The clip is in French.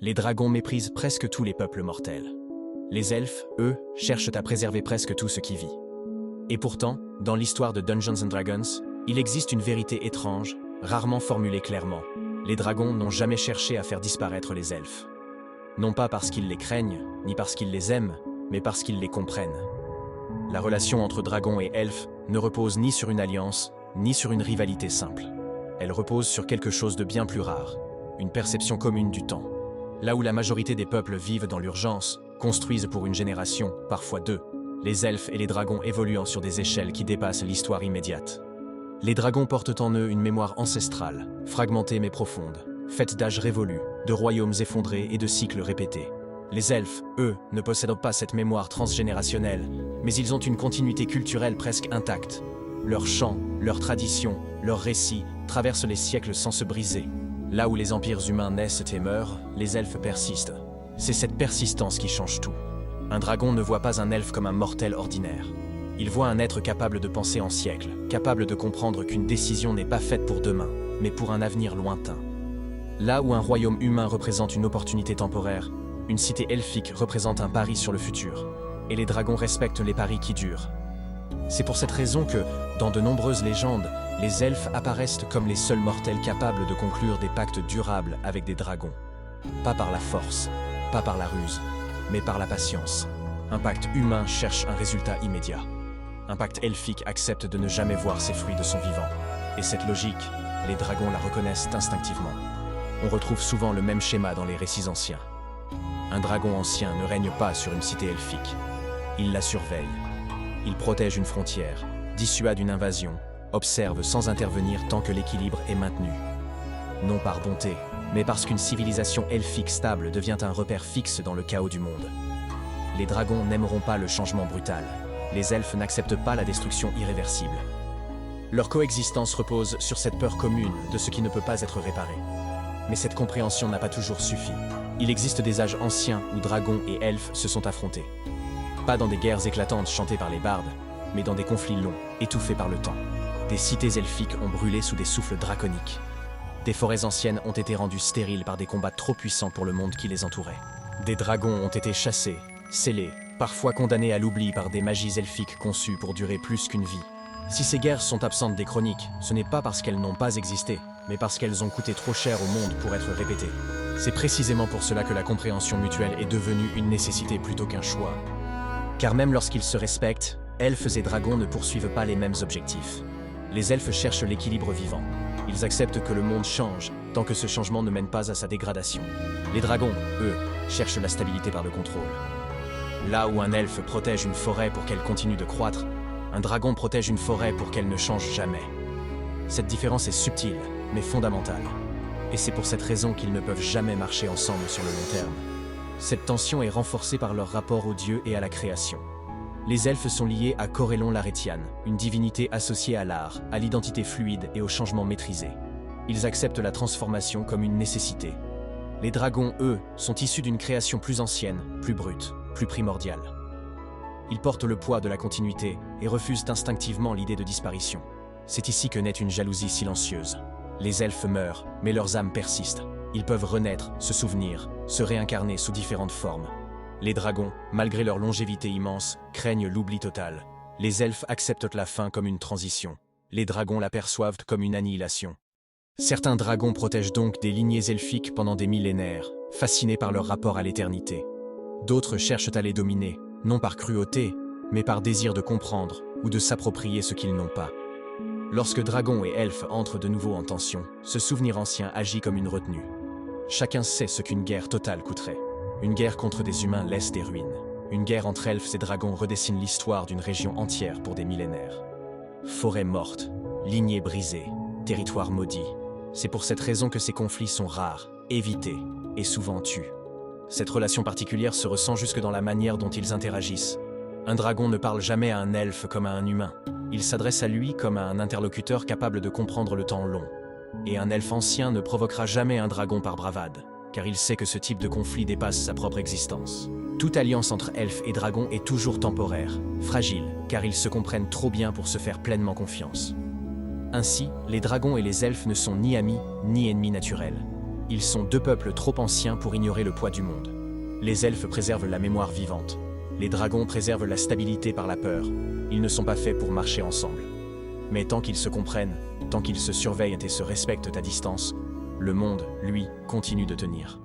Les dragons méprisent presque tous les peuples mortels. Les elfes, eux, cherchent à préserver presque tout ce qui vit. Et pourtant, dans l'histoire de Dungeons & Dragons, il existe une vérité étrange, rarement formulée clairement. Les dragons n'ont jamais cherché à faire disparaître les elfes. Non pas parce qu'ils les craignent, ni parce qu'ils les aiment, mais parce qu'ils les comprennent. La relation entre dragons et elfes ne repose ni sur une alliance, ni sur une rivalité simple. Elle repose sur quelque chose de bien plus rare, une perception commune du temps. Là où la majorité des peuples vivent dans l'urgence, construisent pour une génération, parfois deux, les elfes et les dragons évoluant sur des échelles qui dépassent l'histoire immédiate. Les dragons portent en eux une mémoire ancestrale, fragmentée mais profonde, faite d'âges révolus, de royaumes effondrés et de cycles répétés. Les elfes, eux, ne possèdent pas cette mémoire transgénérationnelle, mais ils ont une continuité culturelle presque intacte. Leurs chants, leurs traditions, leurs récits traversent les siècles sans se briser. Là où les empires humains naissent et meurent, les elfes persistent. C'est cette persistance qui change tout. Un dragon ne voit pas un elfe comme un mortel ordinaire. Il voit un être capable de penser en siècles, capable de comprendre qu'une décision n'est pas faite pour demain, mais pour un avenir lointain. Là où un royaume humain représente une opportunité temporaire, une cité elfique représente un pari sur le futur. Et les dragons respectent les paris qui durent. C'est pour cette raison que, dans de nombreuses légendes, les elfes apparaissent comme les seuls mortels capables de conclure des pactes durables avec des dragons. Pas par la force, pas par la ruse, mais par la patience. Un pacte humain cherche un résultat immédiat. Un pacte elfique accepte de ne jamais voir ses fruits de son vivant. Et cette logique, les dragons la reconnaissent instinctivement. On retrouve souvent le même schéma dans les récits anciens. Un dragon ancien ne règne pas sur une cité elfique. Il la surveille. Il protège une frontière, dissuade une invasion, observe sans intervenir tant que l'équilibre est maintenu. Non par bonté, mais parce qu'une civilisation elfique stable devient un repère fixe dans le chaos du monde. Les dragons n'aimeront pas le changement brutal. Les elfes n'acceptent pas la destruction irréversible. Leur coexistence repose sur cette peur commune de ce qui ne peut pas être réparé. Mais cette compréhension n'a pas toujours suffi. Il existe des âges anciens où dragons et elfes se sont affrontés. Pas dans des guerres éclatantes chantées par les bardes, mais dans des conflits longs, étouffés par le temps. Des cités elfiques ont brûlé sous des souffles draconiques. Des forêts anciennes ont été rendues stériles par des combats trop puissants pour le monde qui les entourait. Des dragons ont été chassés, scellés, parfois condamnés à l'oubli par des magies elfiques conçues pour durer plus qu'une vie. Si ces guerres sont absentes des chroniques, ce n'est pas parce qu'elles n'ont pas existé, mais parce qu'elles ont coûté trop cher au monde pour être répétées. C'est précisément pour cela que la compréhension mutuelle est devenue une nécessité plutôt qu'un choix. Car même lorsqu'ils se respectent, elfes et dragons ne poursuivent pas les mêmes objectifs. Les elfes cherchent l'équilibre vivant. Ils acceptent que le monde change, tant que ce changement ne mène pas à sa dégradation. Les dragons, eux, cherchent la stabilité par le contrôle. Là où un elfe protège une forêt pour qu'elle continue de croître, un dragon protège une forêt pour qu'elle ne change jamais. Cette différence est subtile, mais fondamentale. Et c'est pour cette raison qu'ils ne peuvent jamais marcher ensemble sur le long terme. Cette tension est renforcée par leur rapport aux dieux et à la création. Les elfes sont liés à Corellon l'Arétiane, une divinité associée à l'art, à l'identité fluide et au changement maîtrisé. Ils acceptent la transformation comme une nécessité. Les dragons, eux, sont issus d'une création plus ancienne, plus brute, plus primordiale. Ils portent le poids de la continuité et refusent instinctivement l'idée de disparition. C'est ici que naît une jalousie silencieuse. Les elfes meurent, mais leurs âmes persistent. Ils peuvent renaître, se souvenir, se réincarner sous différentes formes. Les dragons, malgré leur longévité immense, craignent l'oubli total. Les elfes acceptent la fin comme une transition. Les dragons l'aperçoivent comme une annihilation. Certains dragons protègent donc des lignées elfiques pendant des millénaires, fascinés par leur rapport à l'éternité. D'autres cherchent à les dominer, non par cruauté, mais par désir de comprendre ou de s'approprier ce qu'ils n'ont pas. Lorsque dragons et elfes entrent de nouveau en tension, ce souvenir ancien agit comme une retenue. Chacun sait ce qu'une guerre totale coûterait. Une guerre contre des humains laisse des ruines. Une guerre entre elfes et dragons redessine l'histoire d'une région entière pour des millénaires. Forêts mortes, lignées brisées, territoires maudits. C'est pour cette raison que ces conflits sont rares, évités et souvent tuent. Cette relation particulière se ressent jusque dans la manière dont ils interagissent. Un dragon ne parle jamais à un elfe comme à un humain. Il s'adresse à lui comme à un interlocuteur capable de comprendre le temps long. Et un elfe ancien ne provoquera jamais un dragon par bravade, car il sait que ce type de conflit dépasse sa propre existence. Toute alliance entre elfes et dragons est toujours temporaire, fragile, car ils se comprennent trop bien pour se faire pleinement confiance. Ainsi, les dragons et les elfes ne sont ni amis, ni ennemis naturels. Ils sont deux peuples trop anciens pour ignorer le poids du monde. Les elfes préservent la mémoire vivante. Les dragons préservent la stabilité par la peur. Ils ne sont pas faits pour marcher ensemble. Mais tant qu'ils se comprennent, tant qu'ils se surveillent et se respectent à distance, le monde, lui, continue de tenir.